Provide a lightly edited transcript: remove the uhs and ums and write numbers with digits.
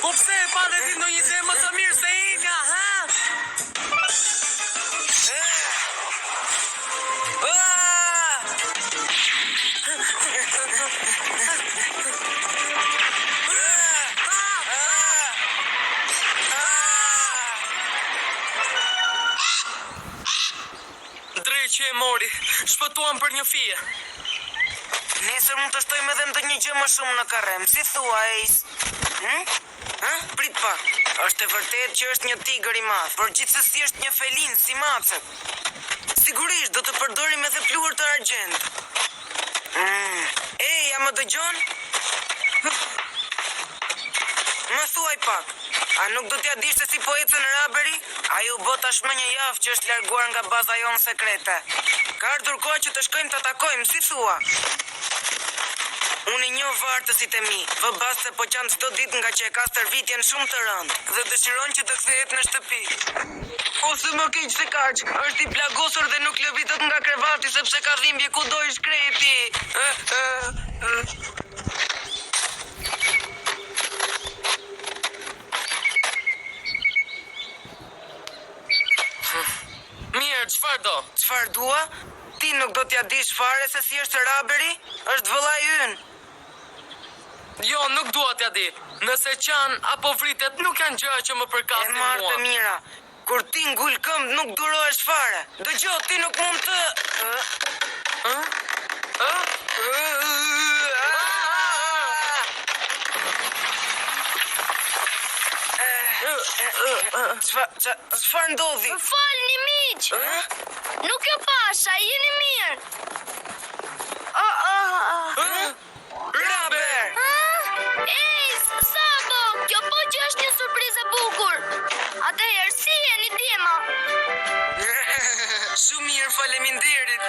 Po pse e pa dhe ti ndonjë ide më të mirë se imja, ha? Dreqe e mori, shpëtuam për një fije. Nesër mund të shtojmë edhe ndonjë gjë më shumë në karrem, si thua, Ace? Prit pak, është e vërtet që është një tigër i madh, por gjithsesi është një felin si macet. Sigurisht do të përdorim edhe pluhur të argjend. Ja më dëgjon? Më thuaj pak, a nuk do t'ja dish se si po ecën raberi? Ai u bë tashmë një javë që është larguar nga baza jonë sekrete. Ka ardhur koha që të shkojmë të takojmë, si thua? Unë i njoh vartësit e mi, vëbas se po qanë çdo ditë nga që e ka stërvitjen shumë të rëndë dhe dëshiron që të kthehet në shtëpi. Ose më keq se kaq, është i plagosur dhe nuk lëvizet nga krevati sepse ka dhimbje kudo i shkreti. Mirë, çfarë do? Çfarë dua? Ti nuk do t'ja dish fare se si është raberi? Është vëllai ynë. Jo, nuk dua t'ja di. Nëse qanë apo vritet nuk janë gjëra që më përkasin E marrë mua. të mira. Kur ti ngul këmbë nuk durohesh fare. Dëgjoj, ti nuk mund të... Çfarë ndodhi? Më falni miq. Nuk e pasha, jeni mirë. Raber! Ace, Sabo, kjo po që është një surprizë e bukur. Atëherë si jeni djema? Shumë mirë, faleminderit.